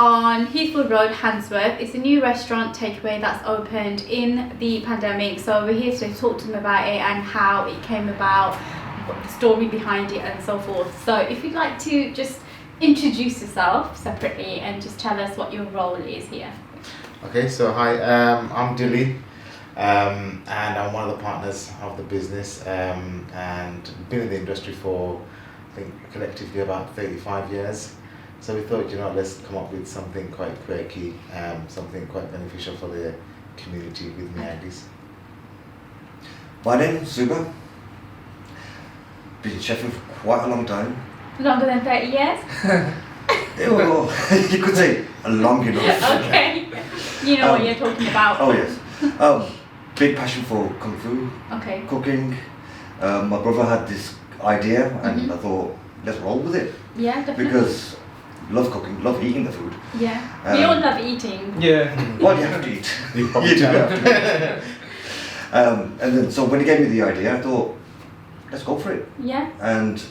on Heathfield Road, Handsworth. It's a new restaurant takeaway that's opened in the pandemic. So we're here to talk to them about it and how it came about, what the story behind it and so forth. So if you'd like to just introduce yourself separately and just tell us what your role is here. Okay, so hi, I'm Dilly, and I'm one of the partners of the business, and been in the industry for, I think, collectively about 35 years. So we thought, let's come up with something quite quirky, something quite beneficial for the community with MIAHGIS. My name is Zuba. Been chefing for quite a long time. Longer than 30 years? Well, you could say long enough. Okay. You know what you're talking about. Oh yes. Big passion for kung fu, Okay. cooking. My brother had this idea and I thought, let's roll with it. Yeah, definitely. Because love cooking, love eating the food. Yeah. We all love eating. Yeah. Well, you have to eat. You do have to. And then, so when he gave me the idea, I thought, let's go for it. Yeah. And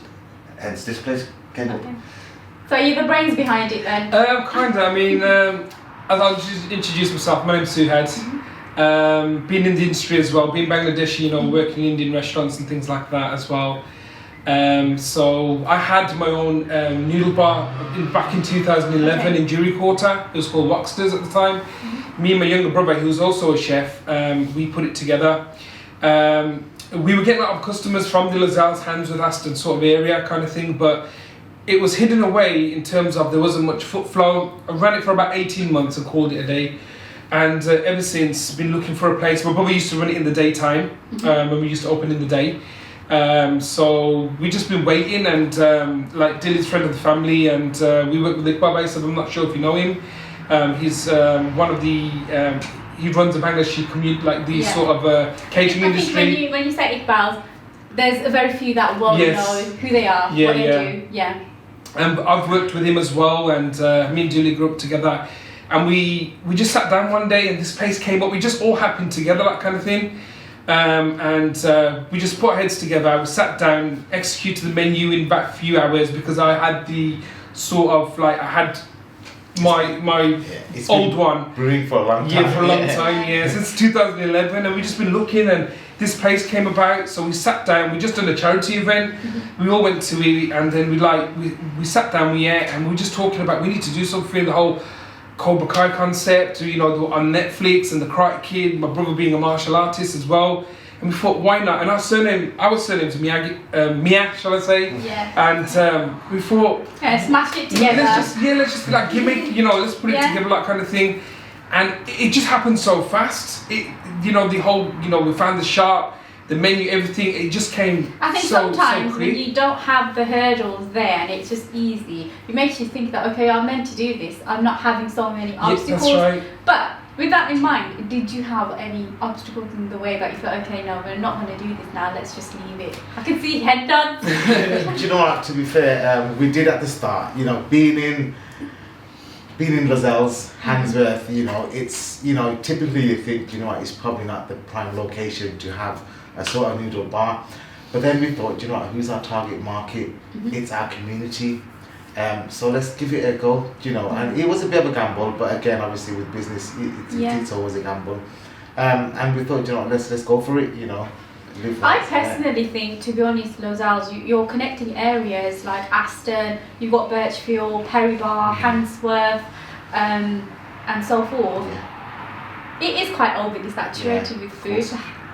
hence this place came up. Okay. So you're the brains behind it then? Kinda. I mean, I'll just introduce myself. My name's Suhad. Been in the industry as well. Been Bangladeshi, working in Indian restaurants and things like that as well. So I had my own noodle bar back in 2011 in Jury Quarter. It was called Rocksters at the time. Me and my younger brother, who was also a chef, we put it together. We were getting a lot of customers from the Lazelles, Handsworth, Aston sort of area kind of thing, but it was hidden away in terms of there wasn't much foot flow. I ran it for about 18 months and called it a day. And ever since, been looking for a place. My brother used to run it in the daytime, when we used to open in the day. So we just been waiting, and like Dilly's friend of the family, and we work with Iqbal. So I'm not sure if you know him. He's one of the he runs a Bangladeshi community, like the sort of catering industry. I think when you say Iqbal, there's a very few that won't know who they are, what they do. Yeah. And I've worked with him as well, and me and Dilly grew up together. And we just sat down one day, and this place came up. We just all happened together, that kind of thing. And we just put our heads together. We sat down, executed the menu in about a few hours, because I had the sort of I had my old one Brewing for a long time. for a long time, since 2011, and we just been looking, and this place came about. So we sat down. We just done a charity event. We all went to it, and then we sat down. We ate, and we were just talking about we need to do something. The whole Cobra Kai concept, on Netflix, and the Karate Kid. My brother being a martial artist as well. And we thought, why not? And our surname's Mia, shall I say? Yeah. And we thought, smash it together. Let's just like gimmick, let's put it together, that kind of thing. And it just happened so fast. The whole, we found the shop, the menu, everything. It just came. I think sometimes when you don't have the hurdles there and it's just easy, it makes you think that I'm meant to do this. I'm not having so many obstacles. That's right. But with that in mind, did you have any obstacles in the way that you thought, no, we're not going to do this now, let's just leave it? I can see head nods. Do you know what, to be fair, we did at the start, being in Lazelles, Handsworth, it's, typically you think, it's probably not the prime location to have a sort of noodle bar. But then we thought, who's our target market? It's our community. So let's give it a go, and it was a bit of a gamble, but again, obviously with business, it's always a gamble. And we thought, let's go for it, I personally think, to be honest, Lazelles, you're connecting areas like Aston, you've got Birchfield, Perrybar, Handsworth, and so forth. It is quite overly saturated with food.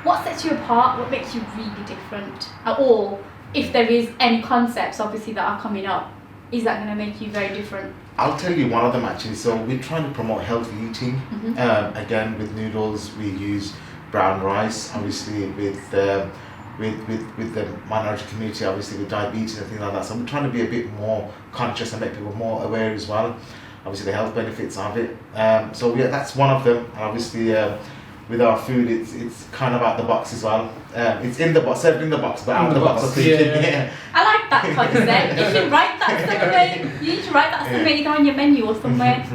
What sets you apart? What makes you really different at all? If there is any concepts, obviously, that are coming up, is that going to make you very different? I'll tell you one of them actually. So we're trying to promote healthy eating. Again, with noodles, we use brown rice. Obviously, with the minority community, obviously with diabetes and things like that. So we're trying to be a bit more conscious and make people more aware as well. Obviously, the health benefits of it. So that's one of them. And obviously, with our food, it's kind of out the box as well. It's in the box, served in the box, but out the box. I like that concept. You should write that somewhere. You need to write that somewhere, either on your menu or somewhere.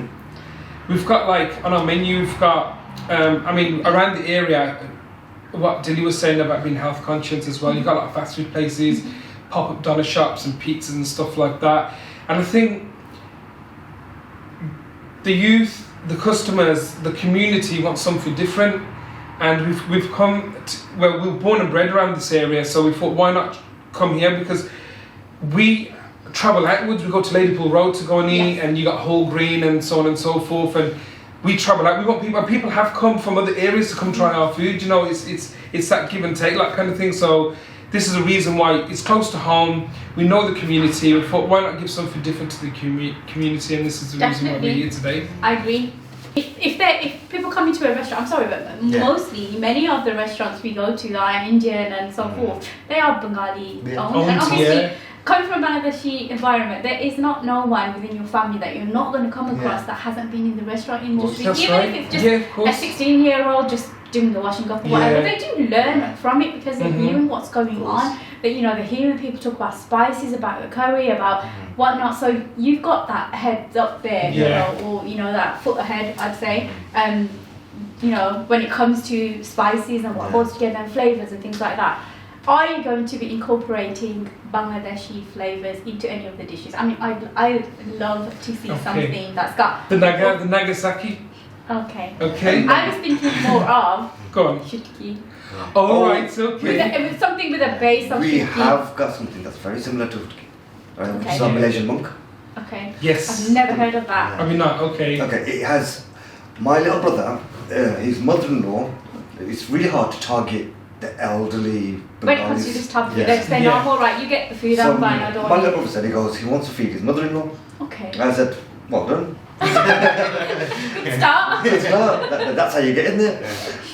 We've got on our menu, we've got, around the area, what Dilly was saying about being health conscious as well. You've got a lot of fast food places, pop-up doner shops and pizzas and stuff like that. And I think the youth, the customers, the community want something different, and we've come well, we were born and bred around this area, so we thought, why not come here? Because we travel outwards. We go to Ladypool Road to go and eat, and you got Hull Green and so on and so forth, and we travel out. We want people, and people have come from other areas to come try our food. You know, it's that give and take, that kind of thing. So this is a reason why it's close to home. We know the community. We thought, why not give something different to the community? And this is the reason why we're here today. I agree. If people come into a restaurant, I'm sorry, but mostly many of the restaurants we go to that are Indian and so forth, they are Bengali owned. And obviously, coming from a Bangladeshi environment, there is no one within your family that you're not going to come across that hasn't been in the restaurant industry. That's Even right. if it's just a 16-year-old just doing the washing up or whatever, they do learn from it because they're hearing what's going on. But they're hearing people talk about spices, about the curry, about whatnot. So you've got that heads up there, or that foot ahead, I'd say. When it comes to spices and what goes together and flavors and things like that. Are you going to be incorporating Bangladeshi flavors into any of the dishes? I mean, I love to see something that's got the Nagasaki. Okay. I was thinking more of go on. Shutki. Right. Okay. With something with a base of We shutki. have got something that's very similar to shutki, which is a Malaysian monk. Okay. Yes. I've never heard of that. I mean, not okay. Okay, it has my little brother, his mother-in-law. It's really hard to target the elderly. When it comes to this type of food, they say, no, I'm alright, you get the food, I'm fine, I don't my want little brother said he wants to feed his mother-in-law. Okay. I said, well done. Good start. Good start. That's how you get in there.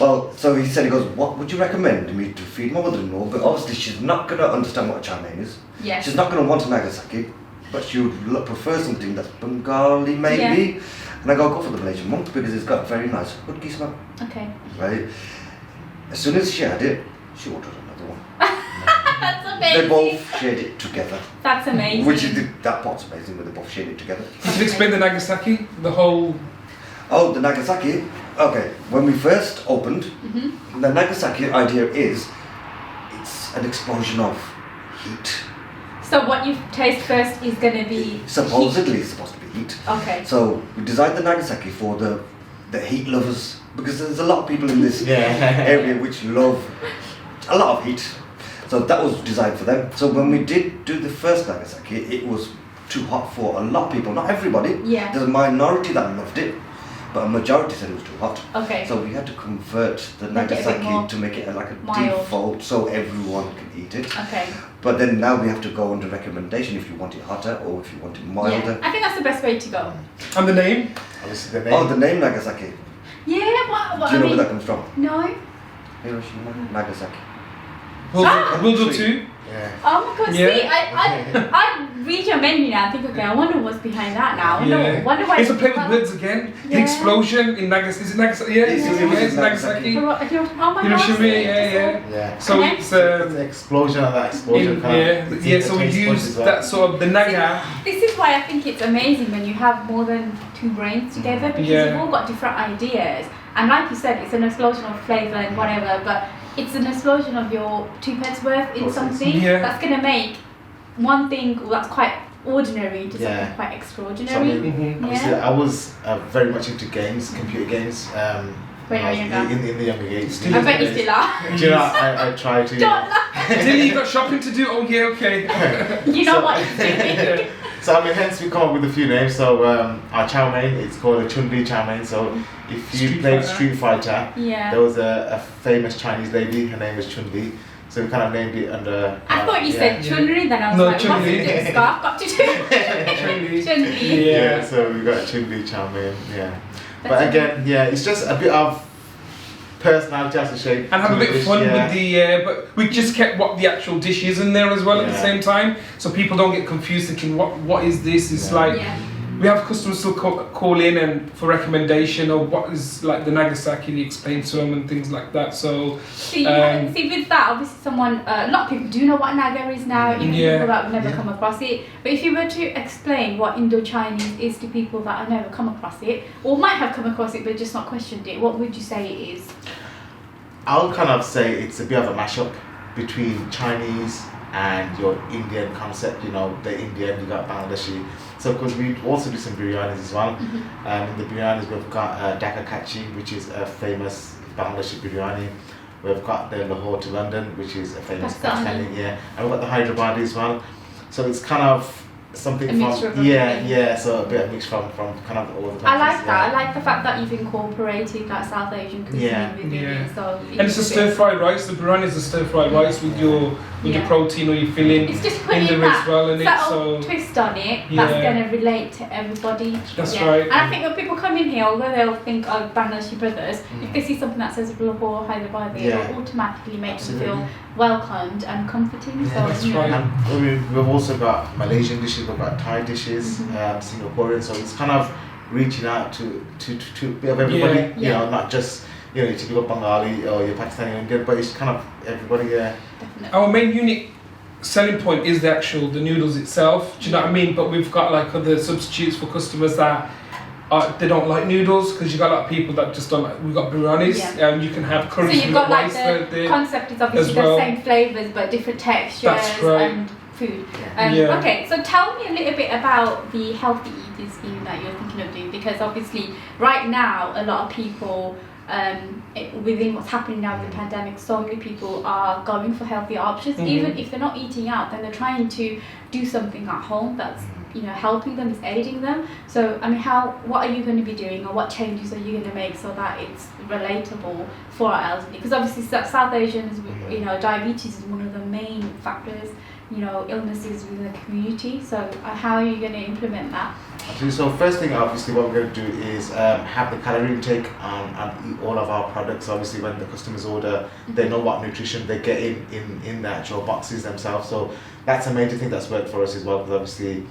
Well, so he said, what would you recommend me to feed my mother-in-law? But obviously she's not going to understand what a chow mein is. Yes. She's not going to want a Nagasaki, but she would prefer something that's Bengali maybe. Yeah. And I go for the Malaysian monk because it's got a very nice hudki smell. Okay. Right? As soon as she had it, she ordered another one. That's amazing. They both shared it together. That's amazing. Which is that part's amazing, when they both shared it together. Did you explain the Nagasaki? The whole... Oh, the Nagasaki? Okay, when we first opened, the Nagasaki idea is, it's an explosion of heat. So what you taste first is going to be supposedly heat. Supposed to be heat. Okay. So we designed the Nagasaki for the heat lovers, because there's a lot of people in this area which love a lot of heat. So that was designed for them. So when we did do the first Nagasaki, it was too hot for a lot of people. Not everybody. Yeah. There's a minority that loved it, but a majority said it was too hot. Okay. So we had to convert the Nagasaki to make it like a mild. default, so everyone can eat it. Okay. But then now we have to go under recommendation if you want it hotter or if you want it milder. Yeah. I think that's the best way to go. And the name? Obviously, the name. Oh, the name Nagasaki. Yeah. What Do you know where that comes from? No. Hiroshima, Nagasaki. We'll do two. Yeah. Oh my god, Yeah. see, I read your menu now and think, okay, I wonder what's behind that now. I wonder why It's a play with words again. The explosion in Nagasaki. Is it Nagasaki? Yeah, it's Nagasaki. Oh my god. Hiroshima, yeah. So it's the explosion of that explosion. So we use that sort of the Naga. This is why I think it's amazing when you have more than two brains together, because you've all got different ideas. And like you said, it's an explosion of flavour and whatever, but it's an explosion of your two pence worth in something that's going to make one thing that's quite ordinary to something quite extraordinary. Obviously, I was very much into games, computer games. When you were younger? In the younger age. I bet you still are. Do you know, I try to... Don't laugh. Dilly, you got shopping to do? Oh yeah, okay. You know what you're doing. So I mean, hence we come up with a few names. So our chow mein, it's called a Chun-Li chow mein. So if you played Street Fighter, there was a famous Chinese lady, her name was Chun-Li. So we kind of named it under... I thought you said Chun-Li, then I was like, what's the scarf got to do? Chun-Li. Yeah, so we got Chun-Li chow mein, But again, it's just a bit of personality as a shape. And have a bit of fun with the, but we just kept what the actual dish is in there as well at the same time, so people don't get confused thinking, what is this? It's like, we have customers still call in and for recommendation or what is like the Nagasaki, we explain to them and things like that. So see with that, obviously someone, a lot of people do know what Naga is now, even people that have never come across it. But if you were to explain what Indo-Chinese is to people that have never come across it, or might have come across it but just not questioned it, what would you say it is? I'll kind of say it's a bit of a mashup between Chinese and your Indian concept. You know, the Indian, you got Bangladeshi, So because we also do some biryanis as well. In the biryanis we've got Dhaka Kachi, which is a famous Bangladeshi biryani. We've got the Lahore to London, which is a famous Pakistani, yeah. And we've got the Hyderabadi as well. So it's kind of something from so a bit of mix from kind of all the countries. I like that. I like the fact that you've incorporated that South Asian cuisine within it. So and it's a stir fried rice. The biryani is a stir fried rice with your protein or your filling it's just in there as well. And that twist on it that's going to relate to everybody. That's right. And I think when people come in here, although they'll think of Bangladeshi brothers, if they see something that says Lahore, Hyderabadi, it'll automatically make them feel welcomed and comforting. So that's right. And we've also got Malaysian dishes, we've got Thai dishes, Singaporean. So it's kind of reaching out to a bit of everybody. You know, not just your typical Bengali or your Pakistani or Indian, but it's kind of everybody. Definitely. Our main unique selling point is the noodles itself. Do you know what I mean? But we've got like other substitutes for customers that they don't like noodles, because you got a lot of people that just don't like. We've got biryanis, and you can have curries. So you've got like rice the concept is obviously the same flavors but different textures. That's right. And food. Okay, so tell me a little bit about the healthy eating scheme that you're thinking of doing, because obviously right now a lot of people within what's happening now with the pandemic, so many people are going for healthy options. Even if they're not eating out, then they're trying to do something at home that's helping them, is aiding them. So I mean, what are you going to be doing, or what changes are you going to make so that it's relatable for our elderly? Because obviously South Asians, diabetes is one of the main factors, illnesses within the community. So how are you going to implement that? So first thing, obviously, what we're going to do is have the calorie intake and eat all of our products. Obviously, when the customers order, they know what nutrition they get in the actual boxes themselves. So that's a major thing that's worked for us as well, because obviously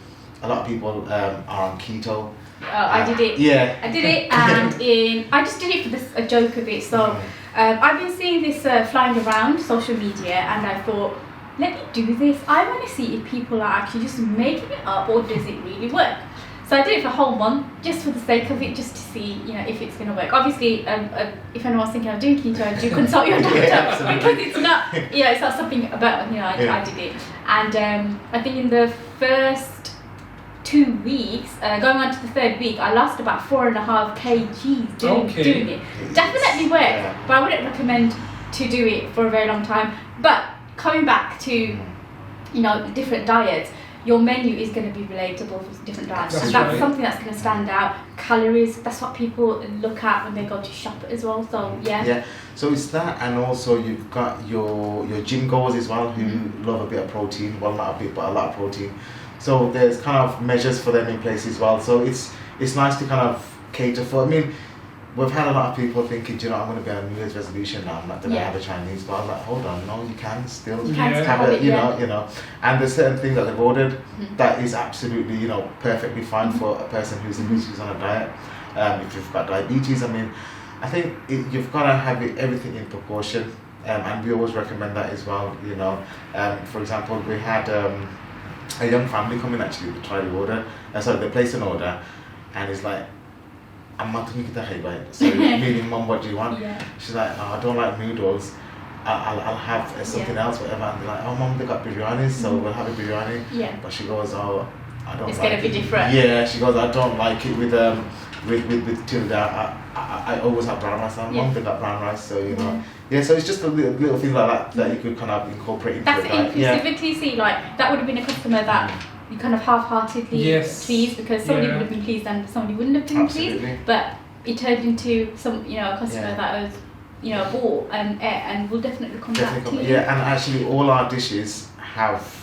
a lot of people are on keto. I did it. Yeah. I did it, and I just did it for a joke of it. So I've been seeing this flying around social media, and I thought, let me do this. I want to see if people are actually just making it up, or does it really work? So I did it for a whole month, just for the sake of it, just to see, if it's going to work. Obviously, if anyone's thinking of doing keto, do consult your doctor, because it's not, it's not something about, I did it. And I think in the first 2 weeks, going on to the third week, I lost about 4.5 kgs doing it. Definitely worked, but I wouldn't recommend to do it for a very long time. But coming back to, different diets, your menu is going to be relatable for different diets. That's something that's going to stand out. Calories, that's what people look at when they go to shop as well. So so it's that, and also you've got your gym goers as well, who love a bit of protein. Well, not a bit, but a lot of protein. So there's kind of measures for them in place as well. So it's nice to kind of cater for. I mean, we've had a lot of people thinking, I'm going to be on a New Year's resolution now, I'm not going to have a Chinese, but I'm like, hold on, no, you can still have it, you know. And there's certain things that they've ordered that is absolutely, perfectly fine for a person who's on a diet. If you've got diabetes, I mean, I think you've got to have everything in proportion, and we always recommend that as well, For example, we had a young family come in actually to try the order, they placed an order, and it's like, I'm not going to get that, so meaning, Mum, what do you want? She's like, no, I don't like noodles, I'll have something else, whatever. And they're like, oh, Mum, they got biryanis, so we'll have a biryani. But she goes, oh, I don't it's like going to be different. Yeah, she goes, I don't like it with tilda. I always have brown rice. Mum, they got brown rice, so so it's just a little thing like that you could kind of incorporate into that's the diet. inclusivity. See, like that would have been a customer that you kind of half-heartedly pleased, because somebody would have been pleased and somebody wouldn't have been pleased, but it turned into a customer that was bought and will definitely come back to you. And actually all our dishes have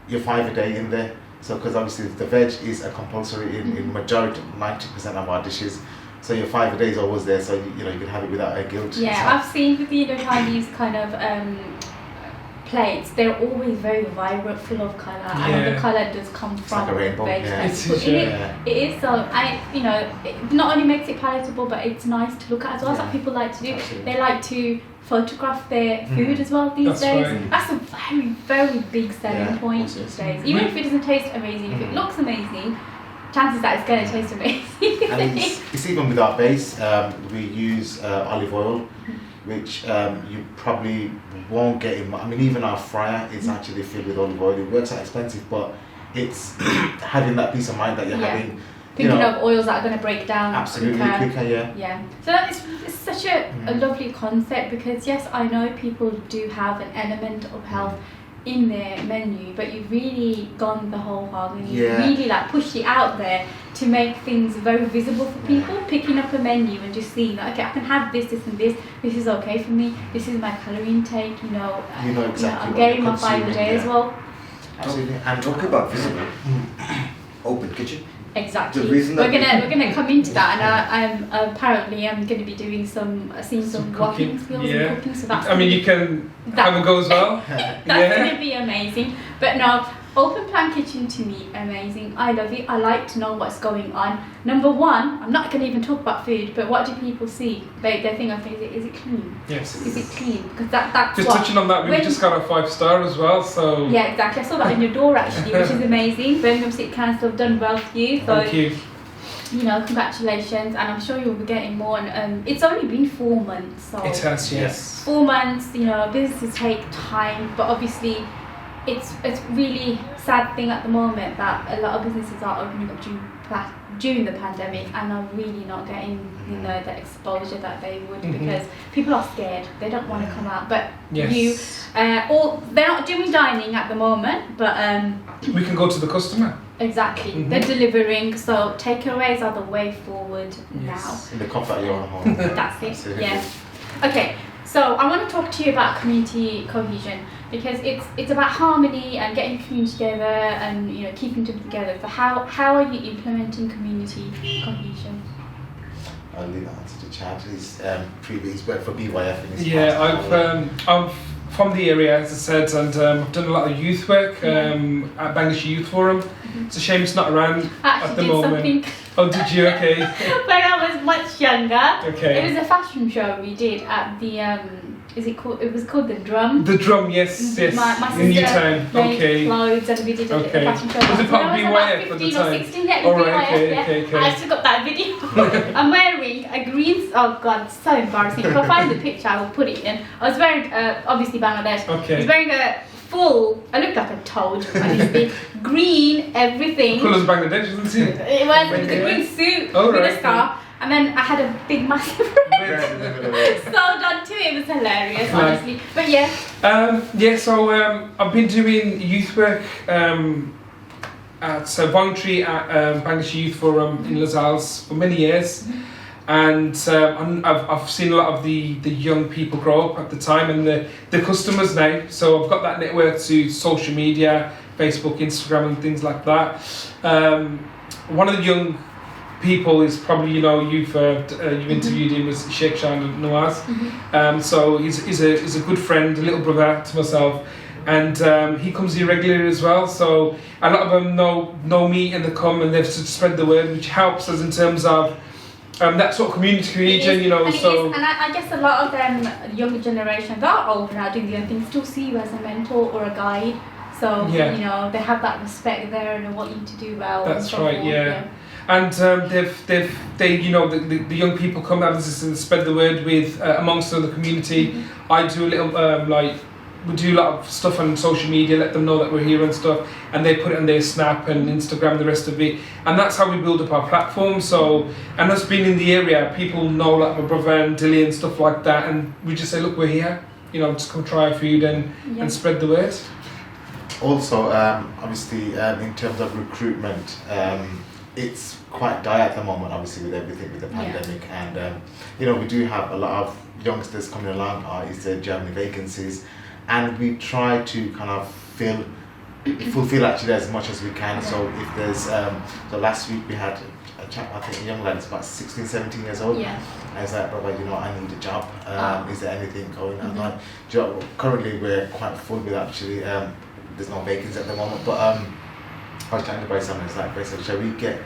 your 5 a day in there, so because obviously the veg is a compulsory in majority, 90% of our dishes. So your 5 a day is always there, so you can have it without a guilt. I've seen with the Chinese kind of plates, they're always very vibrant, full of colour, and the colour does come from like a rainbow. veg. It is so, it not only makes it palatable, but it's nice to look at as well. That's what people like to do. Absolutely. They like to photograph their food as well these days. Right. That's a very, very big selling point these days. Even if it doesn't taste amazing, if it looks amazing, chances that it's going to taste amazing. And it's even with our base, we use olive oil, which you probably won't get in. I mean, even our fryer is actually filled with olive oil. It works out expensive, but it's having that peace of mind that you're having. Thinking of oils that are going to break down absolutely quicker, yeah. So it's such a lovely concept, because yes, I know people do have an element of health in their menu, but you've really gone the whole hog, and you've really like pushed it out there to make things very visible for people. Picking up a menu and just seeing that, okay, I can have this, this and this is okay for me, this is my calorie intake, you know exactly I'm getting my 5 a day as well. Absolutely. And talk about visible, open kitchen. Exactly. The reason we're gonna come into that, and apparently I'm gonna be doing some walking skills and cooking. So that's. I mean, you can have a go as well. That's gonna be amazing. But no, open plan kitchen to me amazing. I love it. I like to know what's going on. Number one, I'm not gonna even talk about food, but what do people see? They think of it. Is it clean? Yes. Is it clean? Because that's just touching on that. We just got a 5-star as well. So yeah, exactly. I saw that on your door actually, which is amazing. Birmingham City Council have done well for you. So, thank you. Congratulations, and I'm sure you'll be getting more. And it's only been 4 months. So it has, yes. 4 months. Businesses take time, but obviously, it's really sad thing at the moment that a lot of businesses are opening up during the pandemic and are really not getting the exposure that they would, because people are scared. They don't want to come out. But they're not doing dining at the moment, but we can go to the customer. Exactly. They're delivering, so takeaways are the way forward now. In the comfort of your own home. That's it. Absolutely. Yeah. Okay. So I want to talk to you about community cohesion, because it's about harmony and getting the community together and keeping them together. So how are you implementing community cohesion? I'll leave that answer to Chad. He's previous worked for BYF in his past. I'm from the area, as I said, and I've done a lot of youth work at Bangladesh Youth Forum. It's a shame it's not around at the moment. Something. Oh, did you? Okay. When I was much younger, okay. It was a fashion show we did at the it was called the Drum. The Drum, yes. My in sister Newtown. Okay. Clothes, and we did a fashion show. Was it part of BYF at the time? 16, yeah, it was right, BYF, okay. I still got that video. I'm wearing a green. Oh God, so embarrassing. If I find the picture, I will put it in. I was wearing obviously Bangladesh. Okay. I was wearing a full. I looked like a toad. Honestly, green everything. Cool as Bangladesh, isn't it? It was a green suit with a scarf. And then I had a big massive sewed onto it. It was hilarious, honestly. But yeah. So I've been doing youth work at voluntary at Bangladesh Youth Forum in Les Halles for many years. And I've seen a lot of the young people grow up at the time, and the customers now. So I've got that network to social media, Facebook, Instagram and things like that. One of the young people is probably you've interviewed him, was Sheikh Shan Nawaz. So he's a good friend, a little brother to myself, and he comes here regularly as well. So a lot of them know me and they come and they've spread the word, which helps us in terms of that sort of community cohesion, and I guess a lot of them younger generations that are older now doing the other things still see you as a mentor or a guide. So they have that respect there and they want you to do well. That's right. Yeah. And the young people come out and spread the word with amongst the community. I do a little we do a lot of stuff on social media, let them know that we're here and stuff, and they put it on their Snap and Instagram, the rest of it, and that's how we build up our platform. So, and us being in the area, people know like my brother and Dilly and stuff like that, and we just say, look, we're here, just come try our food and spread the word. Also, obviously, in terms of recruitment, it's quite dire at the moment, obviously, with everything with the pandemic, and we do have a lot of youngsters coming along, is Germany vacancies, and we try to kind of fulfill actually as much as we can. So if there's so last week we had a chap, I think a young lad, it's about 16, 17 years old. Yeah. I was like, brother, I need a job. Is there anything going on? Like, currently we're quite full with actually. There's no vacancies at the moment, but I was trying to buy something. It's like, basically, shall we get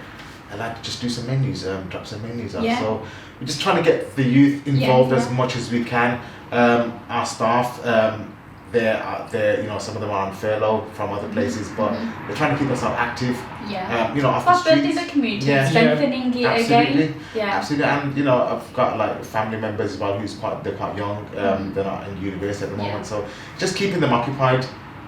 a lad to just do some menus, drop some menus up? Yeah. So we're just trying to get the youth involved as much as we can. Our staff, they're some of them are on furlough from other places, but they're trying to keep themselves active. Off the streets. Building the community, strengthening it again. Absolutely, and I've got like family members as well they're quite young. They're not in university at the moment, so just keeping them occupied,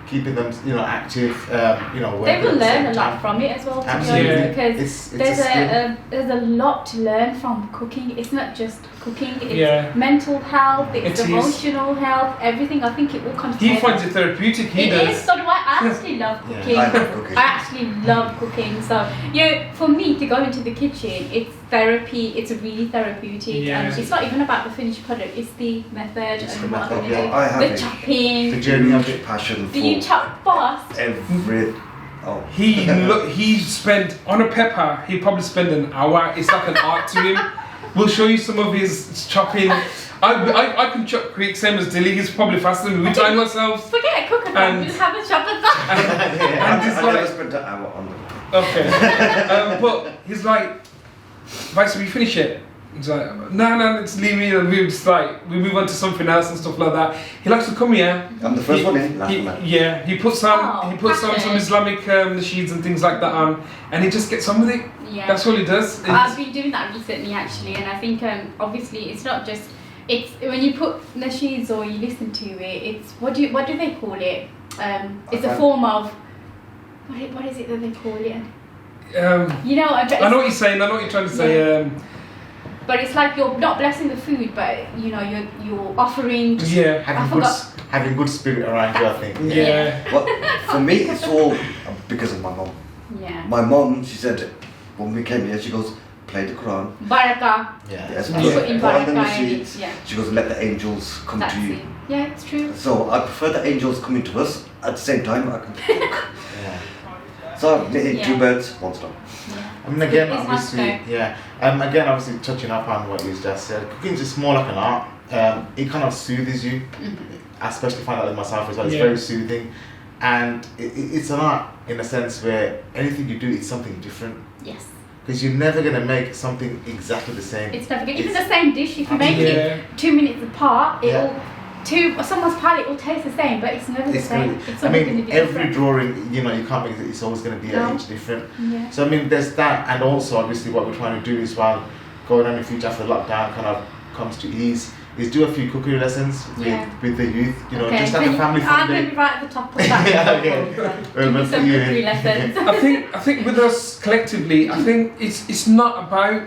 keeping them, active, They working will at the learn same a lot time. from it as well, to be Absolutely. honest, because It's a there's skill. there's a lot to learn from cooking. It's not just cooking, it's Yeah. mental health, it's It is. emotional health, everything. I think it all comes He together. finds it therapeutic. He It does. is, so do I. I actually love Yeah. cooking. I love cooking. I actually love cooking. So, for me to go into the kitchen, it's therapy. It's really therapeutic. Yeah. And it's not even about the finished product, it's the method It's and the what I'm method, going to yeah. do. I have The it. chopping. The journey of it. Passion Do you for chop fast? every. Oh. He spent on a pepper. He probably spent an hour. It's like an art to him. We'll show you some of his chopping. I can chop quick, same as Dilly. He's probably faster than me. We time ourselves. Forget a cookathon, And- we'll have a chopathon. And he's I never like, spent an hour on them. okay. But he's like, Vice, we finish it. He's like, no, let's leave it. And we just we move on to something else and stuff like that. He likes to come here. I'm the first one in. Last man. Yeah, he puts on some passionate. Islamic nasheeds and things like that on, and he just gets on with it. Yeah. That's all he does. I've been doing that recently actually, and I think obviously it's not just when you put nasheeds or you listen to it. It's what do they call it? It's a form of what is it that they call it? I know what you're saying. I know what you're trying to say. But it's like you're not blessing the food, but you're offering. Yeah. Having good spirit around you, I think. Yeah. Well, for me, it's all because of my mom. Yeah. My mom, she said, when we came here, she goes, play the Quran. Barakah. Yeah. Yes, Yeah. put Put in on the barakah in it. sheets. Yeah. She goes, let the angels come That's to you. it. Yeah, it's true. So I prefer the angels coming to us at the same time. I can cook. Yeah. So I hit Yeah. 2 birds, 1 stone. Yeah. I mean, again, It's hard to obviously, know. yeah. Again, obviously, touching up on what you just said, cooking is just more like an art. It kind of soothes you. I especially find that with myself as well. It's Yeah. very soothing, and it's an art in a sense where anything you do, it's something different. Yes. Because you're never gonna make something exactly the same. It's never good. Even It's- the same dish, if you make Yeah. it 2 minutes apart, Yeah. it'll someone's palate will taste the same, but it's never the It's same. gonna, It's I always mean, going to be every different. drawing, you can't make it. It's always going to be No. each different. Yeah. So I mean, there's that, and also obviously what we're trying to do is while going on in the future after lockdown kind of comes to ease, is do a few cookery lessons Yeah. with the youth. Okay, Just like a family I'm fun going to day. be right at the top of that. Yeah, okay. Give me But some for you- cookery lessons. I think with us collectively, I think it's not about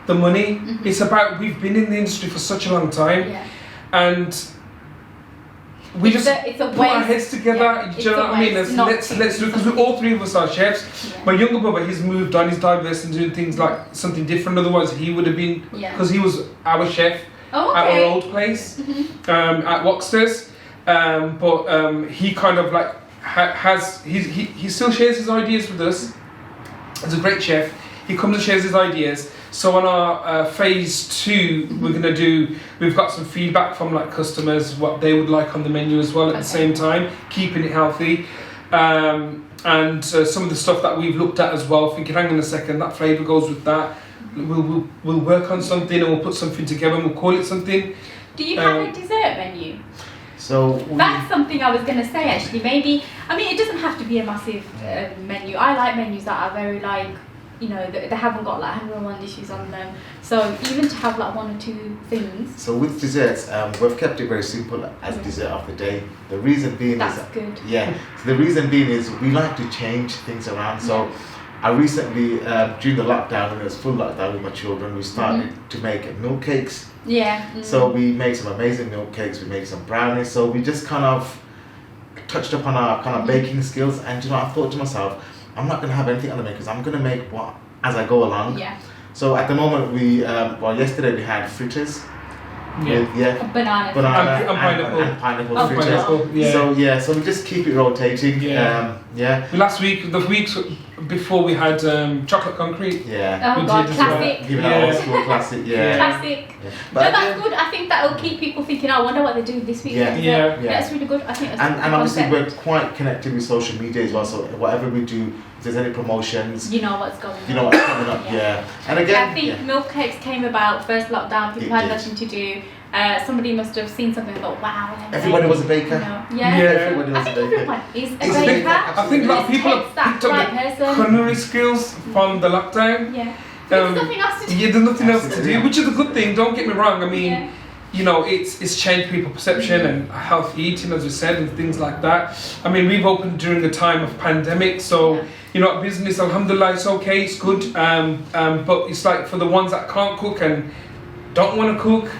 the money. Mhm. It's about we've been in the industry for such a long time, Yeah. and we It's just it's a put our waste. heads together. Yeah, Do it's you know a what I mean? waste not Let's to do because something. we all 3 of us are chefs. Yeah. My younger brother, he's moved on. He's diverse and doing things like something different. Otherwise, he would have been Yeah. because he was our chef Oh, at our okay. old place Mhm. at Woxter's. But he kind of like he still shares his ideas with us. He's a great chef. He comes and shares his ideas. So on our phase 2, we've got some feedback from like customers what they would like on the menu as well at the same time, keeping it healthy. And some of the stuff that we've looked at as well, thinking, hang on a second, that flavour goes with that. We'll work on something and we'll put something together and we'll call it something. Do you have a dessert menu? So That's something I was going to say actually. Maybe, I mean, it doesn't have to be a massive menu. I like menus that are very like, they haven't got like 101 dishes on them. So even to have like 1 or 2 things. So with desserts, we've kept it very simple as dessert of the day. The reason being That's is good. yeah. So the reason being is we like to change things around. So I recently during the lockdown, when it was full lockdown with my children, we started to make milk cakes. Yeah. So we made some amazing milk cakes. We made some brownies. So we just kind of touched upon our kind of baking skills. And I thought to myself, I'm not going to have anything on the menu because I'm going to make what as I go along. Yeah. So at the moment yesterday we had fritters. Yeah. With, Banana. And pineapple. and pineapple Oh, fritters. Pineapple, yeah. So we just keep it rotating. Yeah. Last week, the weeks before we had chocolate concrete. Yeah. Oh We god, did as well. classic. Give it our old school classic. Yeah. Classic. Yeah. No, that's good. I think that will keep people thinking, I wonder what they're doing this week. Yeah. Yeah. That's really good. I think that's a good And obviously concept. we're quite connected with social media as well. So whatever we do, if there's any promotions, You know what's going on. you know what's coming up. Yeah. And again, I think milk cakes came about first lockdown. People It had did. nothing to do. Somebody must have seen something and thought, wow. let me Everybody make, was a baker. Yeah. Yeah. Everybody I was a think baker. everyone is a It's a baker. big- I think a lot of people It have takes picked up that the right person. culinary skills from the lockdown. Yeah. There's Um, nothing else to do. Yeah, there's nothing else to Absolutely. do, which is a good thing. Don't get me wrong. I mean, Yeah. you know, it's changed people's perception and healthy eating, as we said, and things like that. I mean, we've opened during the time of pandemic, so you know, business, alhamdulillah, it's okay, it's good. But it's like for the ones that can't cook and don't want to cook,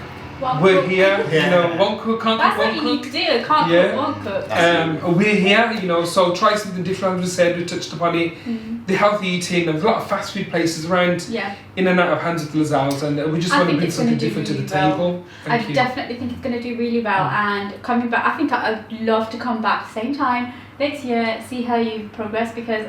we're here. You know, won't cook, can't That's cook, what won't you need cook. to do. Can't cook, won't cook. We're here, you know, so try something different. As we said, we touched upon it. The healthy eating. There's a lot of fast food places around, in and out of Hands of Lazals, and we just want to bring something different to the table. I definitely think it's going to do really well. And coming back, I think I'd love to come back same time next year, see how you progress, because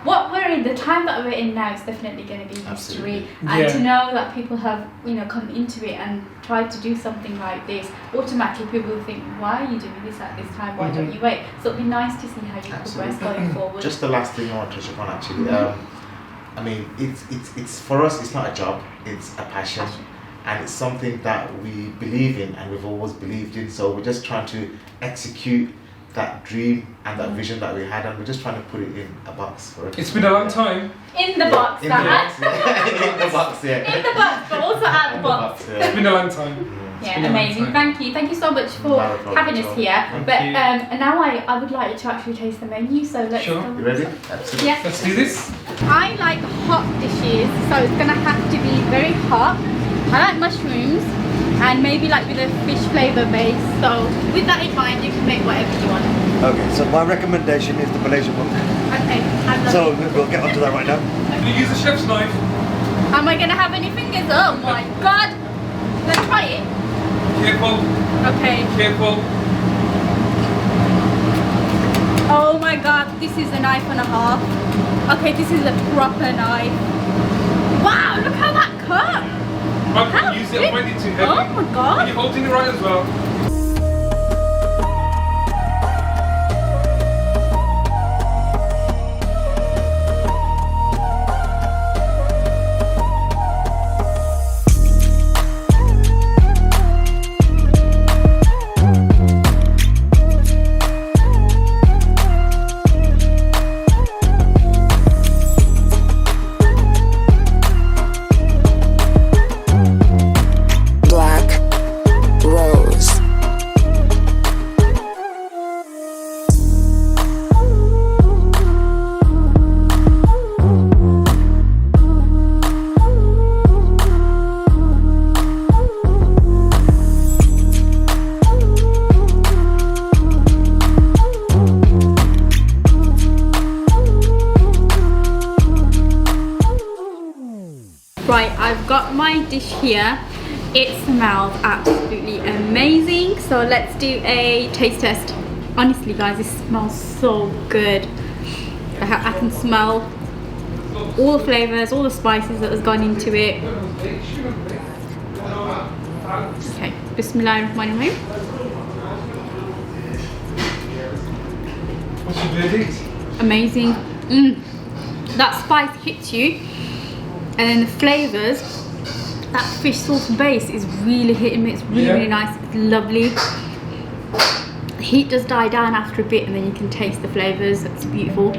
what we're in, the time that we're in now is definitely going to be history. And to know that people have, you know, come into it and tried to do something like this, automatically people will think, why are you doing this at this time? Why don't you wait? So it'll be nice to see how you progress going forward. Just the last thing I want to touch upon, actually. I mean, it's for us, it's not a job, it's a passion. And it's something that we believe in and we've always believed in. So we're just trying to execute that dream and that vision that we had, and we're just trying to put it in a box for it. It's been a long time. In the box, in the box, In the box, but also at the box. It's been a long time. Yeah, amazing. Thank you so much for having us here. But now I would like you to actually taste the menu. So let's go. You ready? Absolutely. Yeah. Let's do this. I like hot dishes, so it's gonna have to be very hot. I like mushrooms and maybe like with a fish flavour base. So with that in mind, you can make whatever you want. Okay, so my recommendation is the Malaysian one. Okay, I love So it. we'll get onto that right now. Can you use a chef's knife? Am I gonna have any fingers? Oh my god! Let's try it. Careful. Okay. Careful. Oh my god, this is a knife and a half. Okay, this is a proper knife. Wow, look how that cut! I can use it, I find it too heavy. Oh my god! Are you holding it right as well? Right, I've got my dish here. It smells absolutely amazing. So let's do a taste test. Honestly guys, this smells so good. I can smell all the flavours, all the spices that has gone into it. Okay, Bismillahirrahmanirrahim. What's your verdict? Amazing. That spice hits you, and then the flavours, that fish sauce base is really hitting me. It's really nice. It's lovely. The heat does die down after a bit, and then you can taste the flavours. It's beautiful.